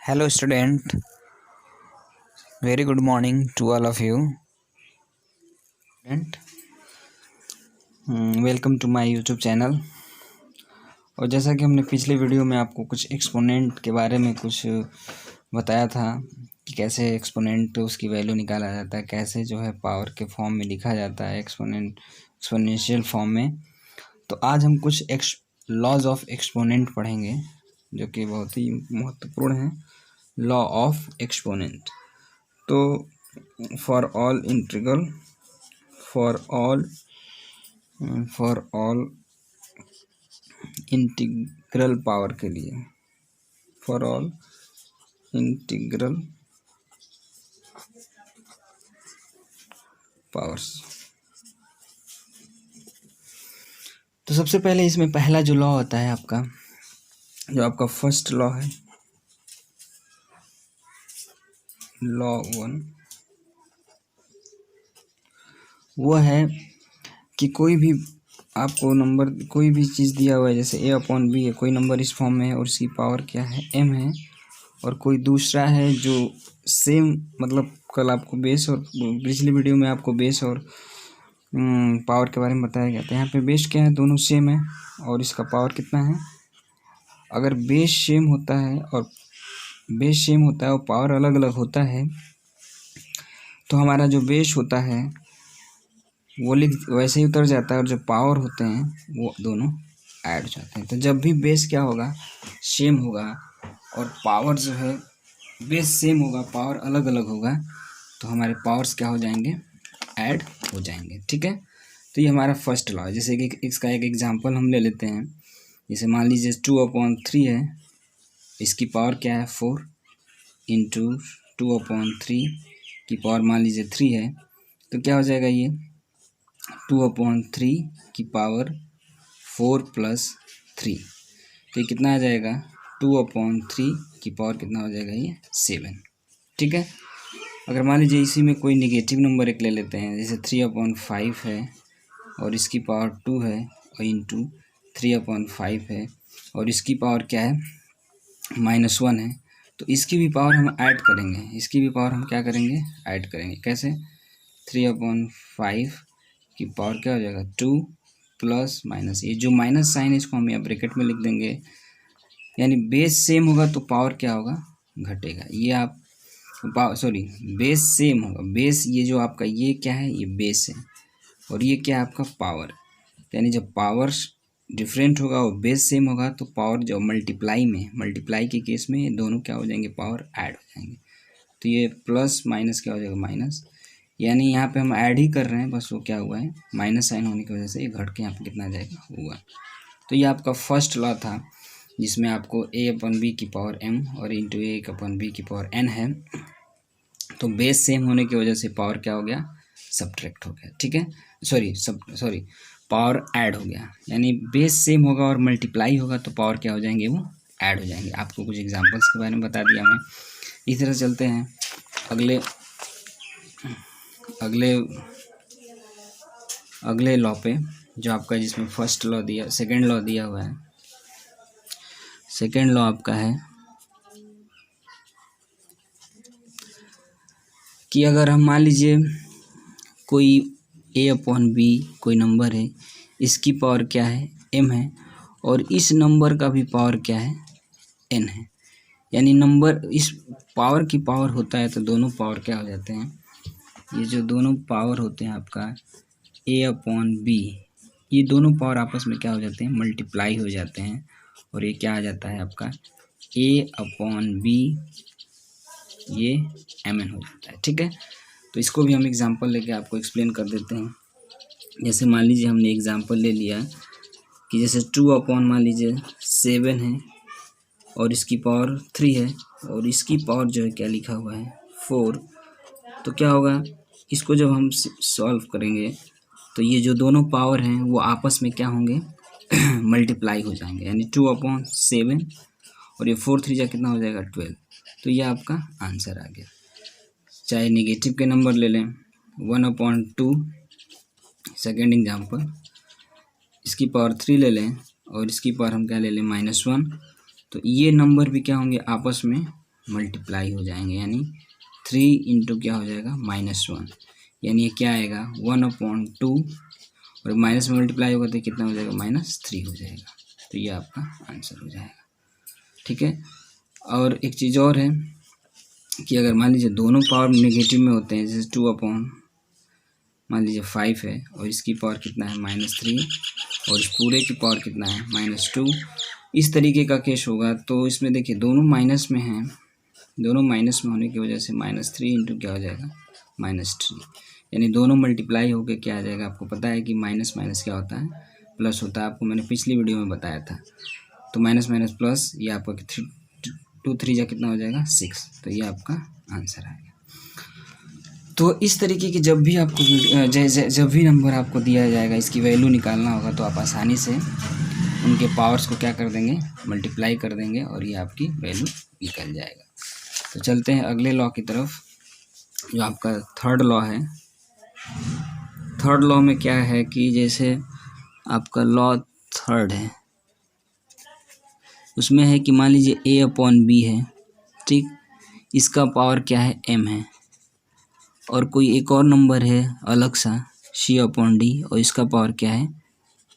Hello, student. Very good morning to all of you. Student, welcome to my YouTube channel. और जैसा कि हमने पिछले वीडियो में आपको कुछ एक्सपोनेंट के बारे में कुछ बताया था कि कैसे एक्सपोनेंट उसकी वैल्यू निकाला जाता है, कैसे जो है पावर के फॉर्म में लिखा जाता है एक्सपोनेंशियल फॉर्म में। तो आज हम कुछ लॉज ऑफ एक्सपोनेंट पढ़ेंगे जो कि बहुत ही महत्वपूर्ण है। Law of exponent. तो for all integral for all integral power के लिए, फॉर ऑल इंटीग्रल पावर्स। तो सबसे पहले इसमें पहला जो लॉ होता है आपका, जो आपका फर्स्ट लॉ है, लॉ 1, वो है कि कोई भी आपको नंबर, कोई भी चीज़ दिया हुआ है, जैसे a अपॉन बी है, कोई नंबर इस फॉर्म में है और उसकी पावर क्या है, m है, और कोई दूसरा है जो सेम, मतलब कल आपको बेस और पिछली वीडियो में आपको बेस और पावर के बारे में बताया गया था। यहाँ पे बेस क्या है, दोनों सेम है और इसका पावर कितना है। अगर बेस सेम होता है और पावर अलग अलग होता है तो हमारा जो बेस होता है वो वैसे ही उतर जाता है और जो पावर होते हैं वो दोनों ऐड हो जाते हैं। तो जब भी बेस क्या होगा, सेम होगा, और पावर जो है बेस सेम होगा, पावर अलग अलग होगा, तो हमारे पावर्स क्या हो जाएंगे, ऐड हो जाएंगे। ठीक है, तो ये हमारा फर्स्ट लॉ है। जैसे कि इसका एक एग्जांपल हम ले लेते हैं। जैसे मान लीजिए 2/3 है, इसकी पावर क्या है 4 इंटू 2/3 की पावर मान लीजिए 3 है, तो क्या हो जाएगा ये 2/3 की पावर 4 + 3, तो ये कितना आ जाएगा 2/3 की पावर कितना हो जाएगा, ये 7। ठीक है, अगर मान लीजिए इसी में कोई निगेटिव नंबर एक ले लेते हैं, जैसे 3/5 है और इसकी पावर 2 है, और इंटू 3/5 है और इसकी पावर क्या है -1 है, तो इसकी भी पावर हम ऐड करेंगे। इसकी भी पावर हम क्या करेंगे, ऐड करेंगे। कैसे, 3/5 की पावर क्या हो जाएगा 2 प्लस माइनस, ये जो माइनस साइन है इसको हम यहाँ ब्रैकेट में लिख देंगे, यानी बेस सेम होगा तो पावर क्या होगा, घटेगा। ये आप सॉरी, बेस सेम होगा, बेस ये जो आपका ये क्या है, ये बेस है, और ये क्या है आपका पावर, यानी जब पावर डिफरेंट होगा और बेस सेम होगा तो पावर जो मल्टीप्लाई के केस में ये दोनों क्या हो जाएंगे, पावर ऐड हो जाएंगे। तो ये प्लस माइनस क्या हो जाएगा, माइनस, यानी यहाँ पे हम ऐड ही कर रहे हैं, बस वो क्या हुआ है, माइनस साइन होने की वजह से ये घट के यहाँ पे कितना आ जाएगा, हुआ। तो ये आपका फर्स्ट लॉ था, जिसमें आपको a/b की पावर m और इंटू a/b की पावर n है। तो बेस सेम होने की वजह से पावर क्या हो गया, सब्ट्रैक्ट हो गया। ठीक है, सॉरी पावर ऐड हो गया, यानी बेस सेम होगा और मल्टीप्लाई होगा तो पावर क्या हो जाएंगे, वो ऐड हो जाएंगे। आपको कुछ एग्जांपल्स के बारे में बता दिया मैं। इस तरह चलते हैं अगले लॉ पे, जो आपका जिसमें फर्स्ट लॉ दिया, सेकेंड लॉ दिया हुआ है। सेकेंड लॉ आपका है कि अगर हम मान लीजिए कोई a/b कोई नंबर है, इसकी पावर क्या है, m है, और इस नंबर का भी पावर क्या है, n है, यानी नंबर इस पावर की पावर होता है तो दोनों पावर क्या हो जाते हैं, ये जो दोनों पावर होते हैं आपका a/b, ये दोनों पावर आपस में क्या हो जाते हैं, मल्टीप्लाई हो जाते हैं, और ये क्या आ जाता है आपका a/b, ये mn हो जाता है। ठीक है, तो इसको भी हम एग्जांपल लेके आपको एक्सप्लेन कर देते हैं। जैसे मान लीजिए हमने एग्जांपल ले लिया कि जैसे 2 मान लीजिए 7 है और इसकी पावर 3 है और इसकी पावर जो है क्या लिखा हुआ है 4, तो क्या होगा, इसको जब हम सॉल्व करेंगे तो ये जो दोनों पावर हैं वो आपस में क्या होंगे, मल्टीप्लाई हो जाएंगे, यानी 2/7 और ये 4 3 जा कितना हो जाएगा 12। तो ये आपका आंसर आ गया। चाहे नेगेटिव के नंबर ले लें, 1/2 सेकेंड एग्जाम्पल, इसकी पावर 3 ले लें और इसकी पावर हम क्या ले लें, -1, तो ये नंबर भी क्या होंगे, आपस में मल्टीप्लाई हो जाएंगे, यानी 3 इंटू क्या हो जाएगा -1, यानी ये क्या आएगा 1/2, और माइनस में मल्टीप्लाई होगा तो कितना हो जाएगा -3 हो जाएगा। तो ये आपका आंसर हो जाएगा। ठीक है। और एक चीज़ और है कि अगर मान लीजिए दोनों पावर नेगेटिव में होते हैं, जैसे 2 मान लीजिए 5 है और इसकी पावर कितना है -3 और इस पूरे की पावर कितना है -2, इस तरीके का केस होगा तो इसमें देखिए दोनों माइनस में हैं, दोनों माइनस में होने की वजह से -3 इंटू क्या हो जाएगा -3, यानी दोनों मल्टीप्लाई होकर क्या आ जाएगा। आपको पता है कि माइनस माइनस क्या होता है प्लस होता है, आपको मैंने पिछली वीडियो में बताया था। तो माइनस माइनस प्लस, ये आपका 2 3 जा कितना हो जाएगा 6, तो ये आपका आंसर आएगा। तो इस तरीके की जब भी आपको जब भी नंबर आपको दिया जाएगा इसकी वैल्यू निकालना होगा तो आप आसानी से उनके पावर्स को क्या कर देंगे मल्टीप्लाई कर देंगे और ये आपकी वैल्यू निकल जाएगा। तो चलते हैं अगले लॉ की तरफ, जो आपका थर्ड लॉ है। थर्ड लॉ में क्या है कि जैसे आपका लॉ थर्ड है, उसमें है कि मान लीजिए A/B है, ठीक, इसका पावर क्या है m है, और कोई एक और नंबर है अलग सा C/D और इसका पावर क्या है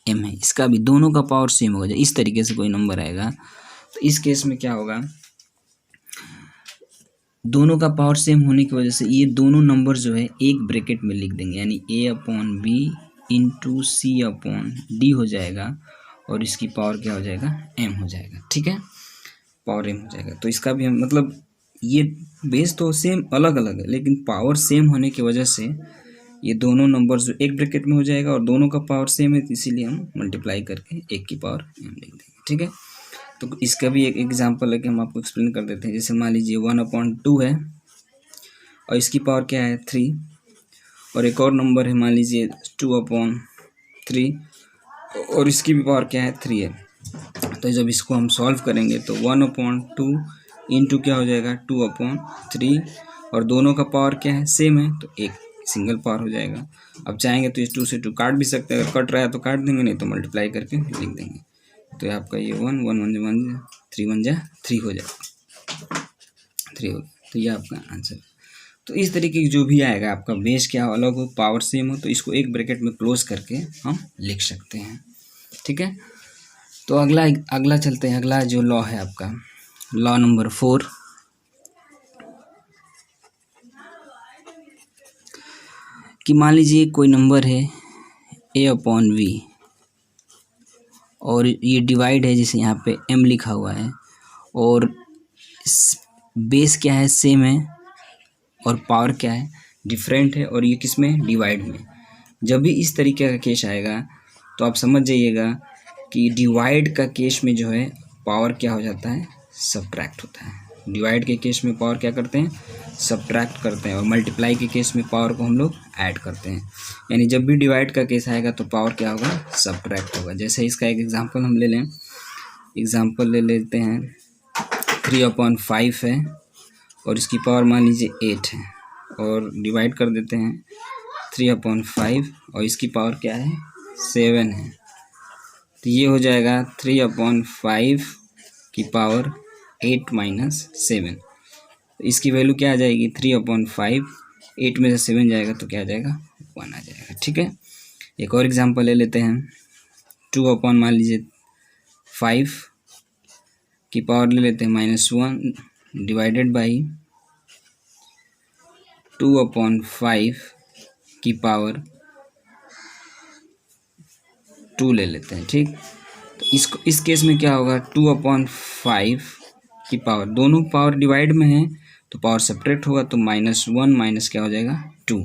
m है, इसका भी दोनों का पावर सेम होगा। इस तरीके से कोई नंबर आएगा तो इस केस में क्या होगा, दोनों का पावर सेम होने की वजह से ये दोनों नंबर जो है एक ब्रैकेट में लिख देंगे, यानी A/B इंटू C/D हो जाएगा और इसकी पावर क्या हो जाएगा m हो जाएगा। ठीक है, पावर m हो जाएगा। तो इसका भी हम मतलब ये बेस तो सेम अलग अलग है लेकिन पावर सेम होने की वजह से ये दोनों नंबर जो एक ब्रैकेट में हो जाएगा और दोनों का पावर सेम है, तो इसीलिए हम मल्टीप्लाई करके एक की पावर m लिख देंगे। ठीक है, तो इसका भी एक एग्जांपल है कि हम आपको एक्सप्लेन कर देते हैं। जैसे मान लीजिए 1/2 है और इसकी पावर क्या है 3, और एक और नंबर है मान लीजिए 2/3 और इसकी भी पावर क्या है 3 है। तो जब इसको हम सॉल्व करेंगे तो 1/2 इंटू क्या हो जाएगा 2/3, और दोनों का पावर क्या है सेम है तो एक सिंगल पावर हो जाएगा। अब चाहेंगे तो इस 2 से 2 काट भी सकते हैं, अगर कट रहा है तो काट देंगे, नहीं तो मल्टीप्लाई करके लिख देंगे। तो आपका ये 1 1 1 1 3 1 3 हो जाएगा, 3 हो गया। तो ये आपका आंसर। तो इस तरीके की जो भी आएगा आपका बेस क्या हो अलग हो पावर सेम हो तो इसको एक ब्रैकेट में क्लोज करके हम लिख सकते हैं। ठीक है, तो अगला चलते हैं। अगला जो लॉ है आपका लॉ नंबर 4, कि मान लीजिए कोई नंबर है A/V और ये डिवाइड है, जैसे यहाँ पे m लिखा हुआ है, और बेस क्या है सेम है और पावर क्या है डिफरेंट है, और ये किस में डिवाइड में। जब भी इस तरीके का केस आएगा तो आप समझ जाइएगा कि डिवाइड का केस में जो है पावर क्या हो जाता है सब्ट्रैक्ट होता है। डिवाइड के केस में पावर क्या करते हैं सब्ट्रैक्ट करते हैं, और मल्टीप्लाई के केस में पावर को हम लोग ऐड करते हैं। यानी जब भी डिवाइड का केस आएगा तो पावर क्या होगा सब्ट्रैक्ट होगा। जैसे इसका एक एग्जांपल हम ले लें, एग्जांपल ले लेते हैं 3/5 है और इसकी पावर मान लीजिए 8 है, और डिवाइड कर देते हैं 3/5 और इसकी पावर क्या है 7 है। तो ये हो जाएगा 3/5 की पावर 8 - 7। तो इसकी वैल्यू क्या आ जाएगी 3/5, 8 में से 7 जाएगा तो क्या आ जाएगा 1 आ जाएगा। ठीक है, एक और एग्जांपल ले लेते हैं 2 मान लीजिए 5 की पावर ले लेते हैं -1 डिवाइडेड बाई 2/5 की पावर 2 ले लेते हैं। ठीक, तो इस केस में क्या होगा 2/5 की पावर, दोनों पावर डिवाइड में है तो पावर सब्ट्रैक्ट होगा, तो -1 माइनस क्या हो जाएगा 2।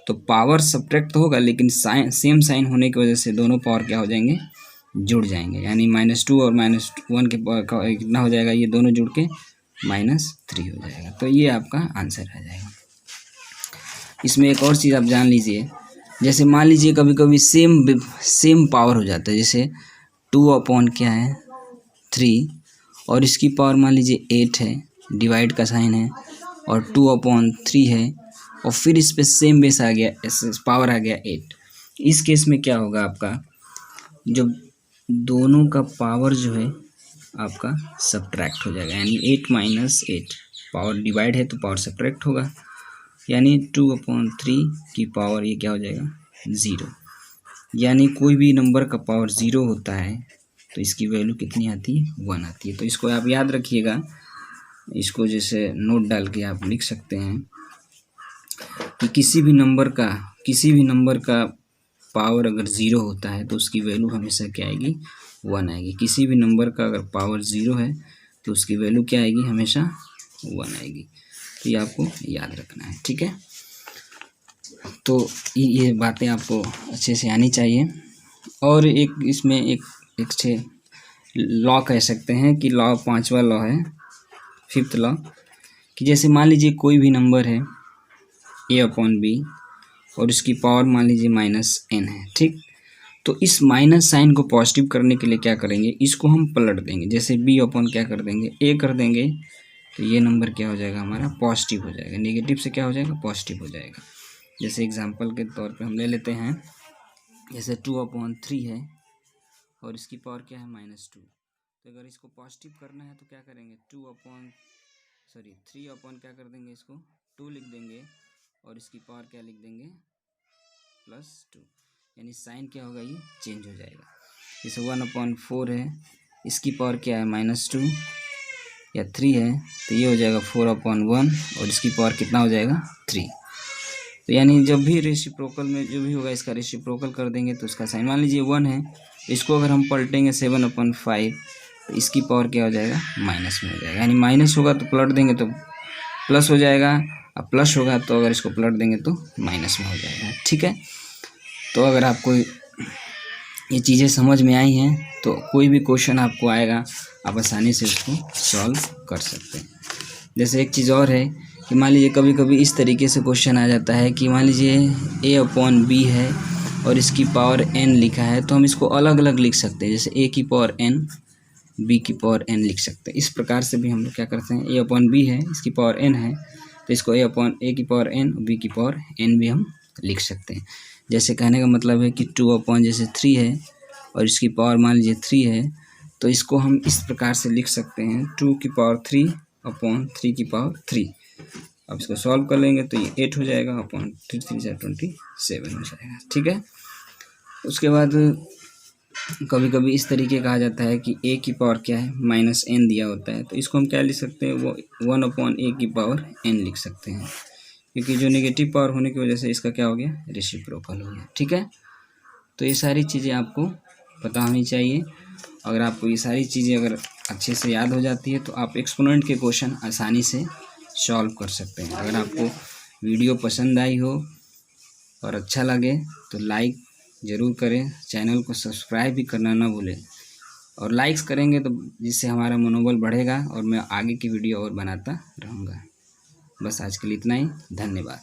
तो पावर सब्ट्रैक्ट तो होगा लेकिन सेम साइन होने की वजह से दोनों पावर क्या हो जाएंगे जुड़ जाएंगे, यानी -2 और -1 के पावर कितना हो जाएगा ये दोनों जुड़ के -3 हो जाएगा। तो ये आपका आंसर आ जाएगा। इसमें एक और चीज़ आप जान लीजिए, जैसे मान लीजिए कभी कभी सेम पावर हो जाता है, जैसे 2 क्या है 3 और इसकी पावर मान लीजिए 8 है, डिवाइड का साइन है, और 2/3 है और फिर इस पे सेम बेस आ गया, पावर आ गया 8। इस केस में क्या होगा आपका जब दोनों का पावर जो है आपका सब्ट्रैक्ट हो जाएगा, यानी 8 - 8 पावर डिवाइड है तो पावर सब्ट्रैक्ट होगा, यानी 2/3 की पावर ये क्या हो जाएगा 0। यानी कोई भी नंबर का पावर 0 होता है तो इसकी वैल्यू कितनी आती है 1 आती है। तो इसको आप याद रखिएगा, इसको जैसे नोट डाल के आप लिख सकते हैं कि किसी भी नंबर का पावर अगर 0 होता है तो उसकी वैल्यू हमेशा क्या आएगी 1 आएगी। किसी भी नंबर का अगर पावर 0 है तो उसकी वैल्यू क्या आएगी हमेशा 1 आएगी। तो ये आपको याद रखना है, ठीक है। तो ये बातें आपको अच्छे से आनी चाहिए। और एक इसमें एक छः लॉ कह सकते हैं कि लॉ 5वां लॉ है, 5th लॉ, कि जैसे मान लीजिए कोई भी नंबर है a/b और इसकी पावर मान लीजिए -n है, ठीक। तो इस माइनस साइन को पॉजिटिव करने के लिए क्या करेंगे, इसको हम पलट देंगे। जैसे b/ क्या कर देंगे a कर देंगे तो ये नंबर क्या हो जाएगा हमारा पॉजिटिव हो जाएगा, नेगेटिव से क्या हो जाएगा पॉजिटिव हो जाएगा। जैसे एग्जांपल के तौर पे हम ले लेते हैं, जैसे 2/3 है और इसकी पावर क्या है -2। तो अगर इसको पॉजिटिव करना है तो क्या करेंगे 3 क्या कर देंगे, इसको 2 लिख देंगे और इसकी पावर क्या लिख देंगे +2, यानी साइन क्या होगा ये चेंज हो जाएगा। जैसे 1/4 है, इसकी पावर क्या है -2 या 3 है तो ये हो जाएगा 4/1 और इसकी पावर कितना हो जाएगा 3। तो यानी जब भी रेसिप्रोकल में जो भी होगा इसका रेसिप्रोकल कर देंगे तो उसका साइन, मान लीजिए 1 है, इसको अगर हम पलटेंगे 7/5 तो इसकी पावर क्या हो जाएगा माइनस में हो जाएगा। यानी माइनस होगा तो पलट देंगे तो प्लस हो जाएगा, अब प्लस होगा तो अगर इसको पलट देंगे तो माइनस में हो जाएगा, ठीक है। तो अगर आपको ये चीज़ें समझ में आई हैं तो कोई भी क्वेश्चन आपको आएगा आप आसानी से उसको सॉल्व कर सकते हैं। जैसे एक चीज़ और है कि मान लीजिए कभी कभी इस तरीके से क्वेश्चन आ जाता है कि मान लीजिए a/b है और इसकी पावर n लिखा है तो हम इसको अलग अलग लिख सकते हैं, जैसे a की पावर n b की पावर n लिख सकते हैं। इस प्रकार से भी हम लोग क्या करते हैं, a/b है, इसकी पावर n है तो इसको a की पावर n b की पावर n भी हम लिख सकते हैं। जैसे कहने का मतलब है कि 2/3 है और इसकी पावर मान लीजिए 3 है तो इसको हम इस प्रकार से लिख सकते हैं 2 की पावर 3/3 की पावर 3। अब इसको सॉल्व कर लेंगे तो ये 8 हो जाएगा, अपॉन 3 3 27 हो जाएगा, ठीक है। उसके बाद कभी कभी इस तरीके कहा जाता है कि a की पावर क्या है -n दिया होता है तो इसको हम क्या लिख सकते हैं, वो 1/a की पावर n लिख सकते हैं, क्योंकि जो नेगेटिव पावर होने की वजह से इसका क्या हो गया रेसिप्रोकल हो गया, ठीक है। तो ये सारी चीज़ें आपको पता होनी चाहिए। अगर आपको ये सारी चीज़ें अगर अच्छे से याद हो जाती है तो आप एक्सपोनेंट के क्वेश्चन आसानी से सॉल्व कर सकते हैं। अगर आपको वीडियो पसंद आई हो और अच्छा लगे तो लाइक ज़रूर करें, चैनल को सब्सक्राइब भी करना ना भूलें, और लाइक्स करेंगे तो जिससे हमारा मनोबल बढ़ेगा और मैं आगे की वीडियो और बनाता रहूँगा। बस आज के लिए इतना ही, धन्यवाद।